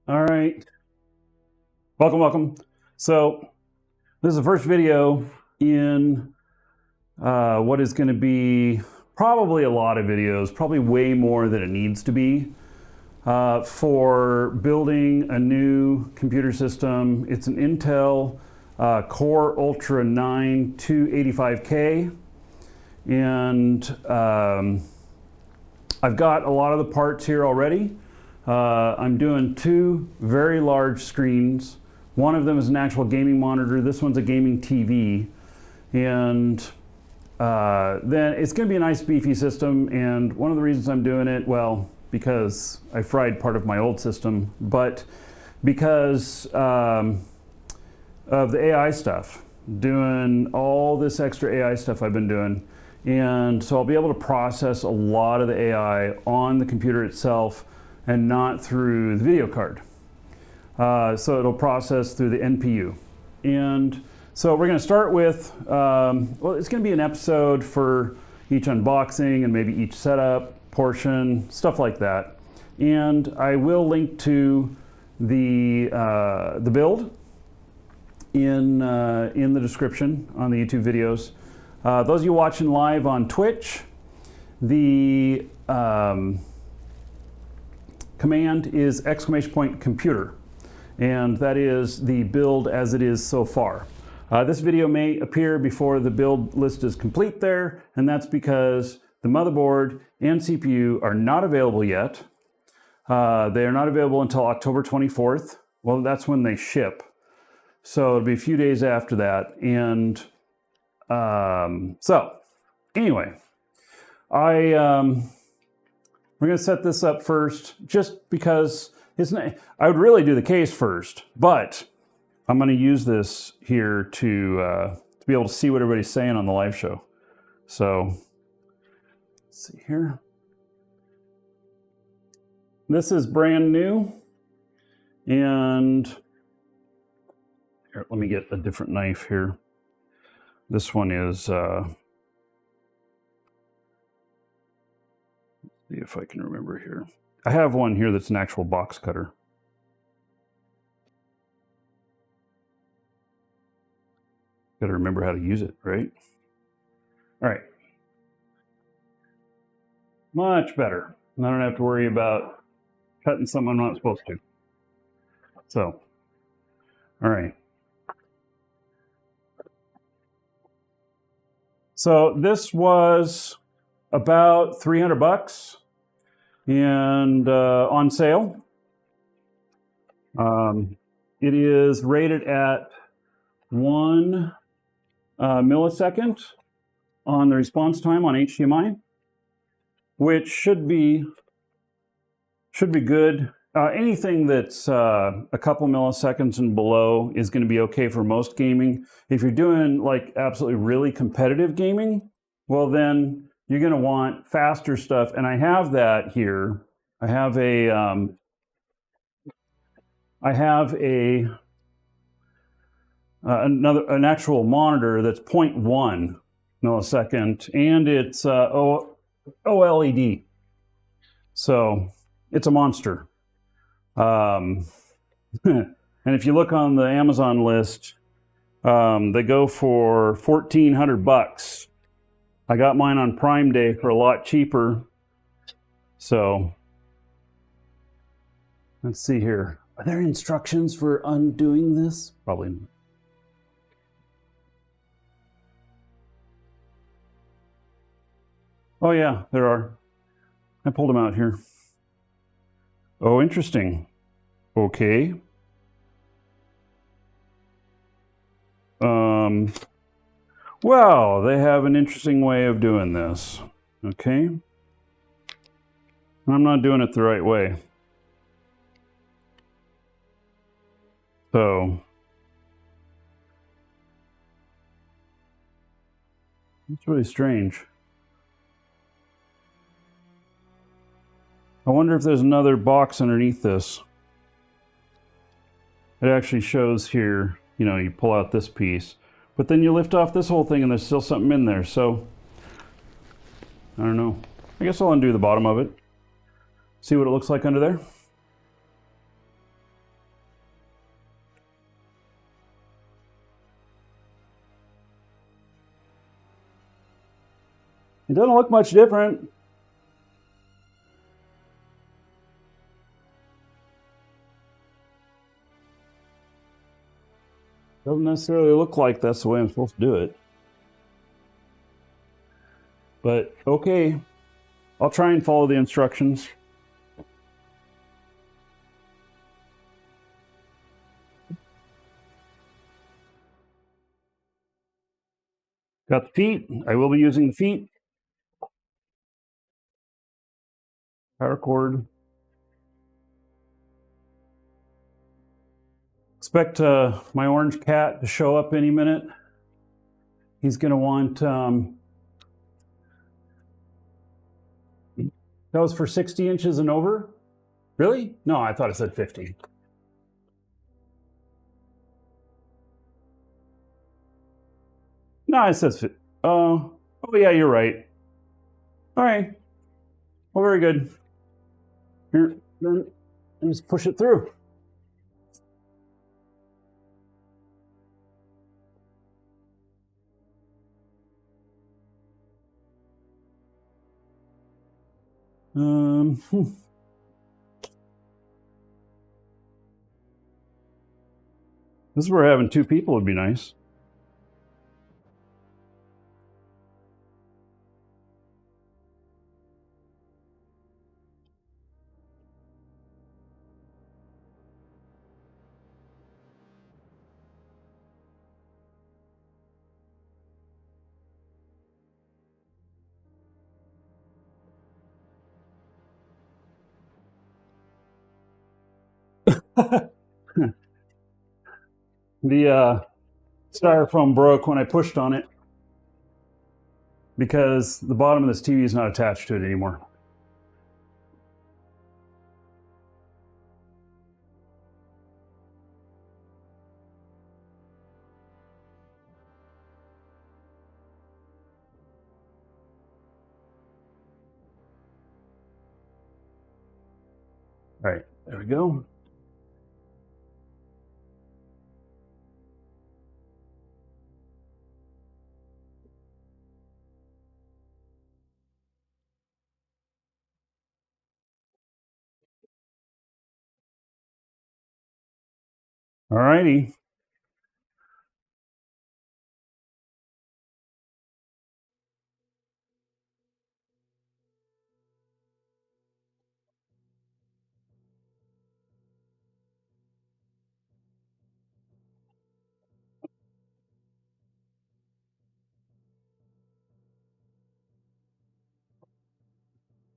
All right, welcome. So this is the first video in what is going to be probably a lot of videos, probably way more than it needs to be, for building a new computer system. It's an Intel Core Ultra 9 285K, and I've got a lot of the parts here already. I'm doing two very large screens. One of them is an actual gaming monitor. This one's a gaming TV. And then it's going to be a nice beefy system. And one of the reasons I'm doing it, well, because I fried part of my old system, but because of the AI stuff, doing all this extra AI stuff I've been doing. And so I'll be able to process a lot of the AI on the computer itself and not through the video card. So it'll process through the NPU. And so we're going to start with, well, it's going to be an episode for each unboxing and maybe each setup portion, stuff like that. And I will link to the build in the description on the YouTube videos. Those of you watching live on Twitch, the command is !computer, and that is the build as it is so far. This video may appear before the build list is complete there, and that's because the motherboard and CPU are not available yet. They are not available until October 24th. Well, that's when they ship. So it'll be a few days after that. And so anyway, we're going to set this up first, just because I would really do the case first, but I'm going to use this here to be able to see what everybody's saying on the live show. So let's see here. This is brand new, and here, let me get a different knife here. This one is see if I can remember here. I have one here that's an actual box cutter. Got to remember how to use it, right? All right. Much better. I don't have to worry about cutting something I'm not supposed to. So, all right. So this was about 300 bucks and on sale. It is rated at 1 millisecond on the response time on HDMI, which should be good. Anything that's a couple milliseconds and below is going to be okay for most gaming. If you're doing like absolutely really competitive gaming, well then you're going to want faster stuff, and I have that here. I have an actual monitor that's 0.1 millisecond, and it's OLED, so it's a monster. And if you look on the Amazon list, they go for 1,400 bucks. I got mine on Prime Day for a lot cheaper. So let's see here. Are there instructions for undoing this? Probably not. Oh yeah, there are. I pulled them out here. Oh, interesting. Okay. Well, they have an interesting way of doing this. Okay. I'm not doing it the right way. So it's really strange. I wonder if there's another box underneath this. It actually shows here, you know, you pull out this piece, but then you lift off this whole thing and there's still something in there. So I don't know. I guess I'll undo the bottom of it. See what it looks like under there. It doesn't look much different. Doesn't necessarily look like that's the way I'm supposed to do it. But okay, I'll try and follow the instructions. Got the feet. I will be using the feet. Power cord. Expect my orange cat to show up any minute. He's going to want, that was for 60 inches and over? Really? No, I thought it said 50. No, it says 50. Oh, yeah, you're right. All right. Well, very good. Here, just push it through. This is where having two people would be nice. The styrofoam broke when I pushed on it because the bottom of this TV is not attached to it anymore. All right, there we go. All righty.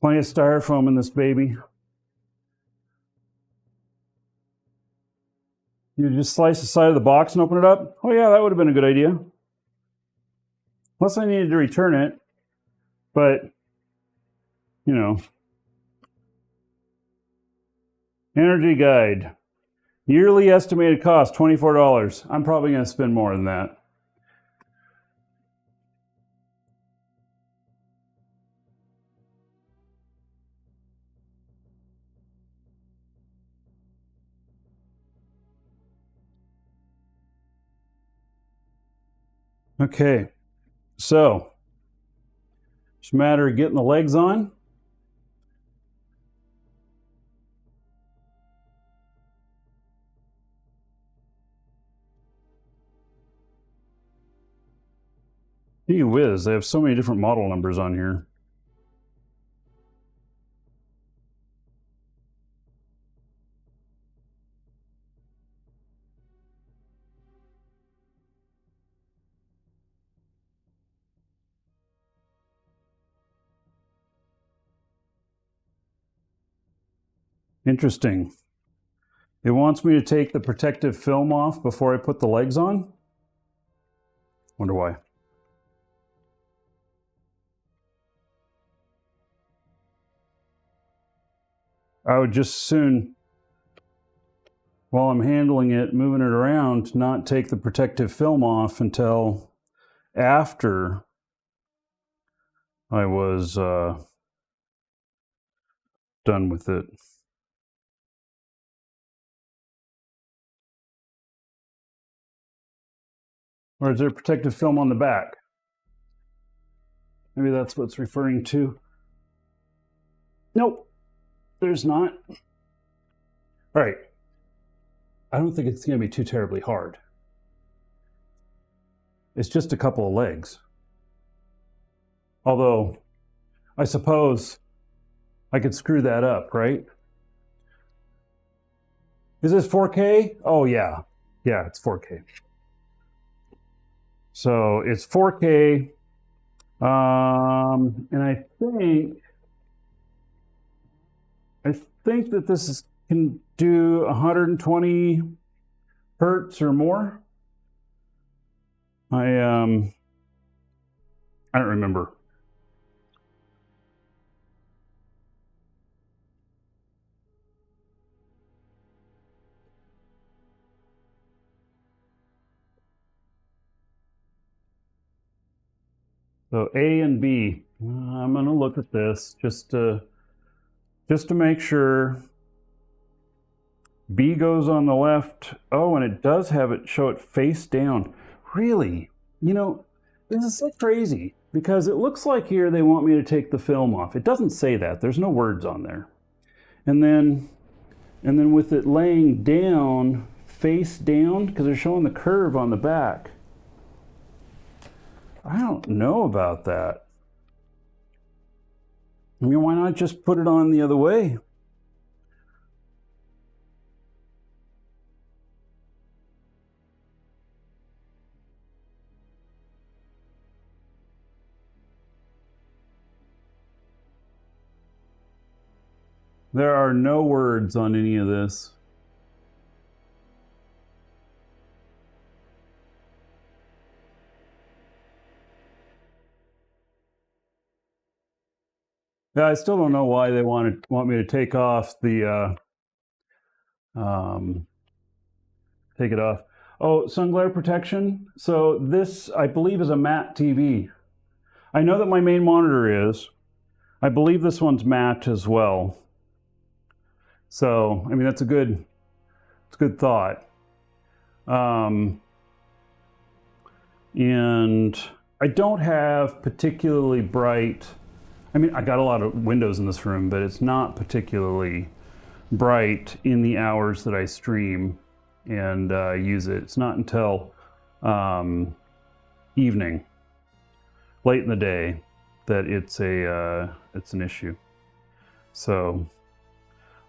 Plenty of styrofoam in this baby. You just slice the side of the box and open it up? Oh yeah, that would have been a good idea. Unless I needed to return it, but you know. Energy guide. Yearly estimated cost, $24. I'm probably going to spend more than that. Okay, so it's a matter of getting the legs on. Gee whiz, they have so many different model numbers on here. Interesting. It wants me to take the protective film off before I put the legs on. Wonder why. I would just soon, while I'm handling it, moving it around, not take the protective film off until after I was done with it. Or is there protective film on the back? Maybe that's what it's referring to. Nope, there's not. All right. I don't think it's going to be too terribly hard. It's just a couple of legs. Although, I suppose I could screw that up, right? Is this 4K? Oh, yeah. Yeah, it's 4K. So it's 4K. And I think that this can do 120 hertz or more. I don't remember. So A and B. I'm going to look at this just to make sure. B goes on the left. Oh, and it does have it show it face down. Really? You know, this is so crazy because it looks like here they want me to take the film off. It doesn't say that. There's no words on there. And then with it laying down, face down, because they're showing the curve on the back. I don't know about that. I mean, why not just put it on the other way? There are no words on any of this. Yeah, I still don't know why they want me to take off the take it off. Oh, sun glare protection. So this, I believe, is a matte TV. I know that my main monitor is. I believe this one's matte as well. So, I mean, it's a good thought. And I don't have particularly bright, I mean, I got a lot of windows in this room, but it's not particularly bright in the hours that I stream and use it. It's not until evening, late in the day, that it's an issue. So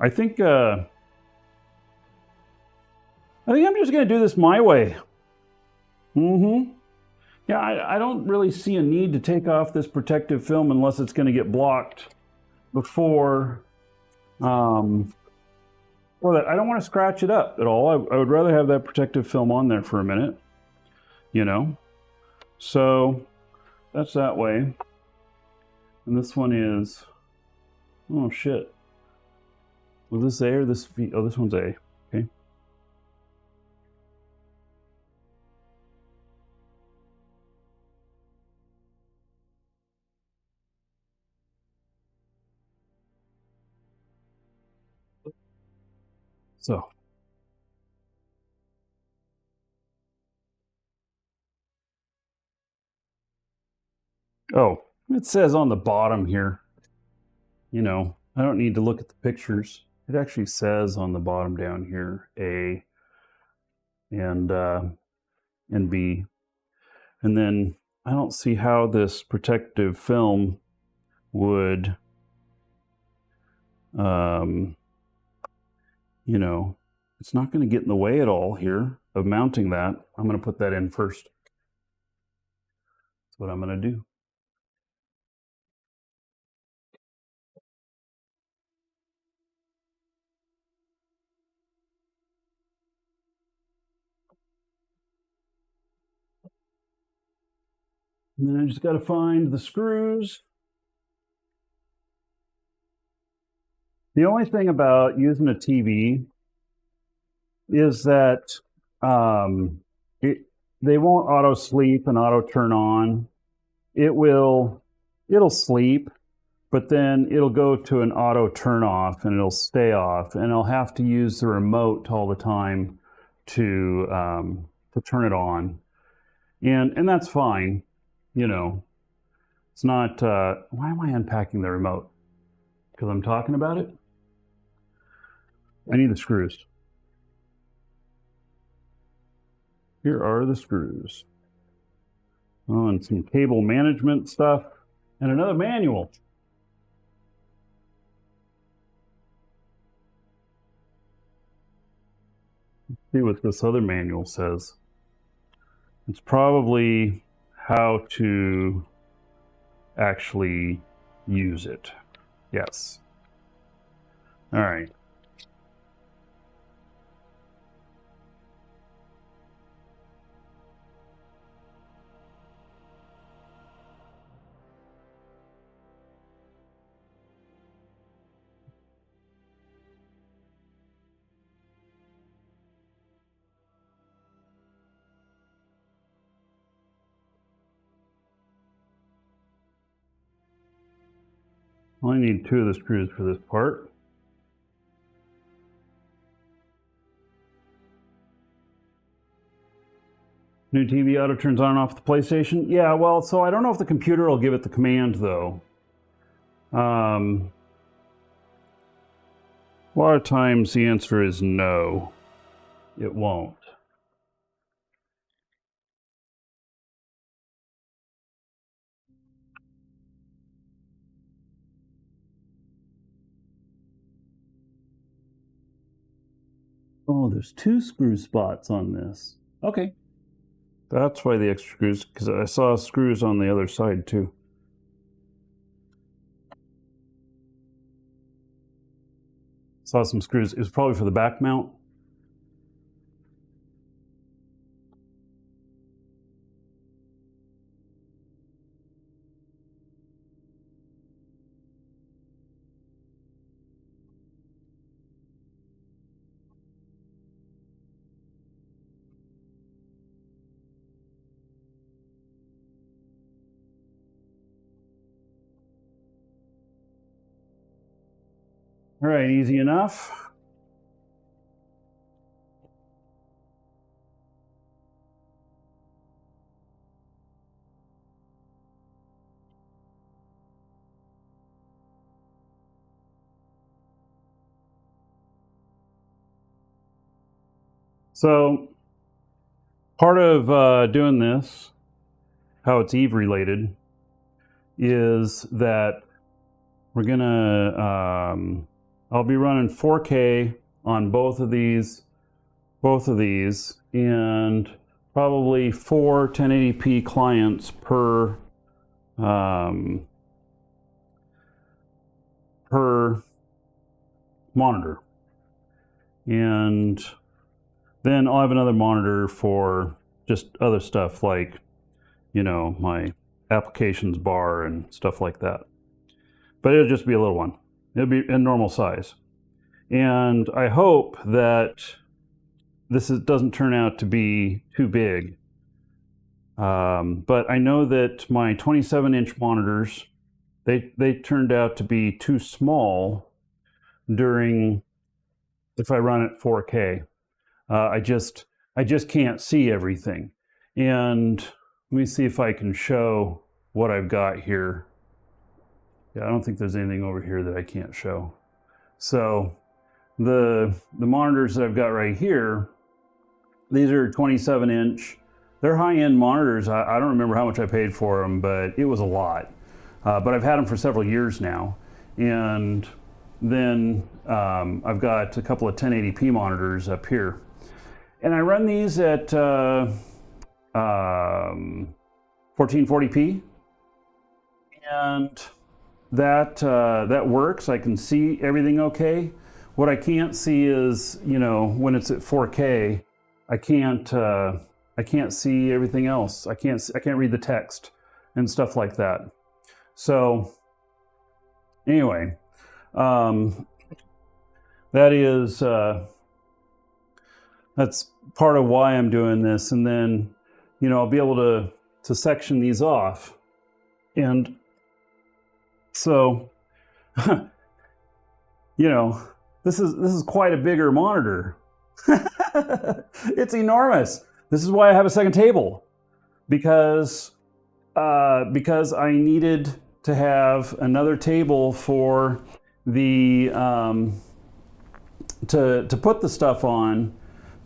I think I'm just going to do this my way. Yeah, I don't really see a need to take off this protective film unless it's going to get blocked before. Well, I don't want to scratch it up at all. I would rather have that protective film on there for a minute, you know. So that's that way. And this one is, oh shit. Was this A or this B? Oh, this one's A. Okay. So. Oh, it says on the bottom here, you know, I don't need to look at the pictures. It actually says on the bottom down here, A and B. And then I don't see how this protective film would, you know, it's not going to get in the way at all here of mounting that. I'm going to put that in first. That's what I'm going to do. And then I just got to find the screws. The only thing about using a TV is that they won't auto sleep and auto turn on. It'll sleep, but then it'll go to an auto turn off and it'll stay off, and I'll have to use the remote all the time to turn it on, and that's fine, you know. It's not, why am I unpacking the remote? Because I'm talking about it? I need the screws. Here are the screws. Oh, and some cable management stuff, and another manual. Let's see what this other manual says. It's probably how to actually use it. Yes. All right. I only need 2 of the screws for this part. New TV auto turns on and off the PlayStation. Yeah, well, so I don't know if the computer will give it the command, though. A lot of times the answer is no, it won't. Oh, there's 2 screw spots on this. Okay. That's why the extra screws, because I saw screws on the other side too. Saw some screws. It was probably for the back mount. All right, easy enough. So part of doing this, how it's Eve related, is that we're gonna, I'll be running 4K on both of these, and probably 4 1080p clients per monitor. And then I'll have another monitor for just other stuff like, you know, my applications bar and stuff like that. But it'll just be a little one. It'll be a normal size. And I hope that this doesn't turn out to be too big. But I know that my 27-inch monitors, they turned out to be too small if I run at 4K. I just can't see everything. And let me see if I can show what I've got here. Yeah, I don't think there's anything over here that I can't show. So the monitors that I've got right here, these are 27-inch. They're high-end monitors. I don't remember how much I paid for them, but it was a lot. But I've had them for several years now. And then I've got a couple of 1080p monitors up here. And I run these at 1440p. And that works. I can see everything okay. What I can't see is, you know, when it's at 4K, I can't see everything else. I can't read the text and stuff like that. So anyway, that's part of why I'm doing this. And then, you know, I'll be able to section these off. And so, you know, this is quite a bigger monitor. It's enormous. This is why I have a second table, because because I needed to have another table for the to put the stuff on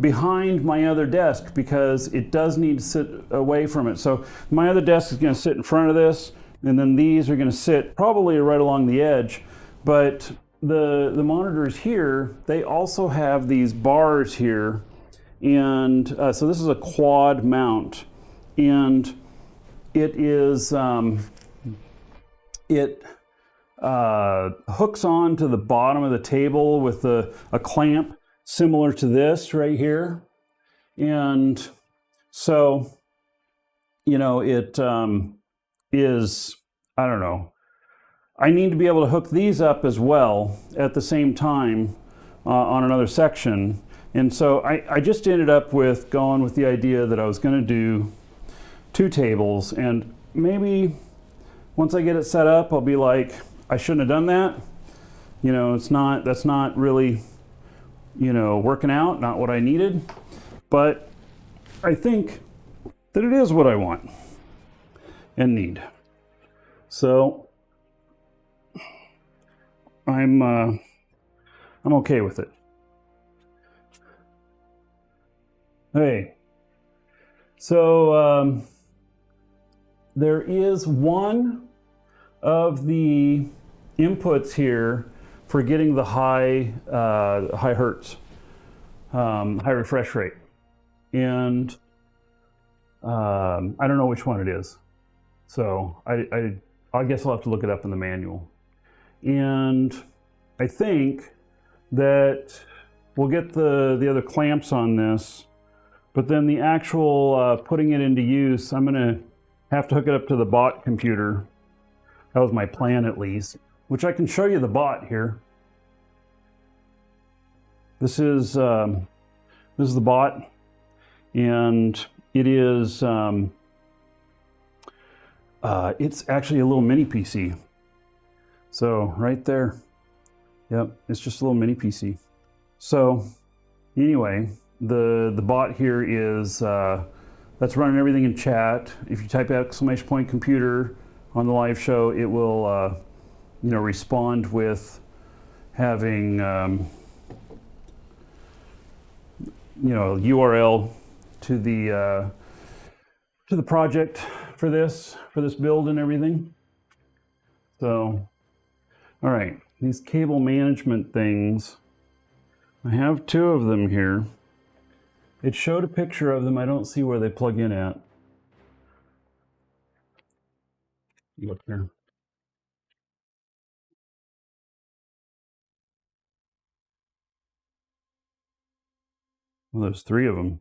behind my other desk, because it does need to sit away from it. So my other desk is going to sit in front of this, and then these are going to sit probably right along the edge. But the monitors here, they also have these bars here, and so this is a quad mount, and it is it hooks on to the bottom of the table with a clamp similar to this right here. And so, you know, it is, I don't know, I need to be able to hook these up as well at the same time on another section. And so I just ended up with going with the idea that I was going to do 2 tables, and maybe once I get it set up, I'll be like, I shouldn't have done that. You know, that's not really, you know, working out, not what I needed. But I think that it is what I want and need. So I'm okay with it. Hey, so there is one of the inputs here for getting the high hertz, high refresh rate, and I don't know which one it is. So I guess I'll have to look it up in the manual. And I think that we'll get the other clamps on this, but then the actual putting it into use, I'm gonna have to hook it up to the bot computer. That was my plan, at least, which I can show you the bot here. This is the bot, and it is it's actually a little mini PC. So right there, yep, it's just a little mini PC. So anyway, the bot here is that's running everything in chat. If you type !computer on the live show, it will you know, respond with having you know, URL to the project for this build and everything. So, all right, these cable management things, I have 2 of them here. It showed a picture of them. I don't see where they plug in at. Look here. Well, there's 3 of them.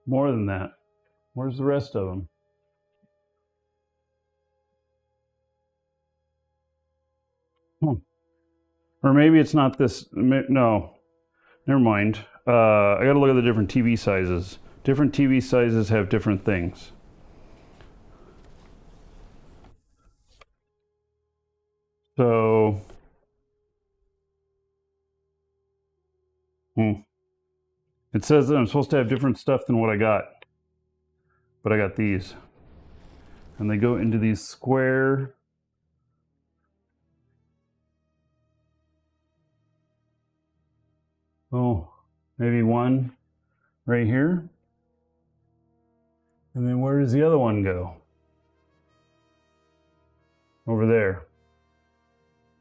More than that. Where's the rest of them? Or maybe it's not this. No, never mind. I got to look at the different TV sizes. Different TV sizes have different things. So, it says that I'm supposed to have different stuff than what I got. But I got these. And they go into these square. Oh, maybe one right here. And then where does the other one go? Over there.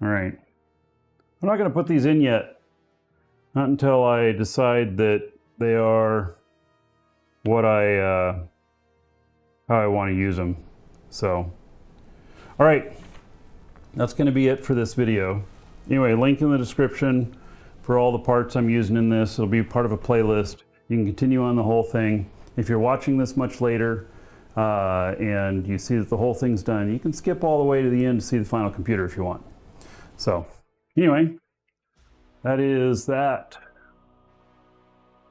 All right. I'm not going to put these in yet. Not until I decide that they are what how I want to use them. So, all right. That's going to be it for this video. Anyway, link in the description for all the parts I'm using in this. It'll be part of a playlist. You can continue on the whole thing. If you're watching this much later and you see that the whole thing's done, you can skip all the way to the end to see the final computer if you want. So anyway, that is that.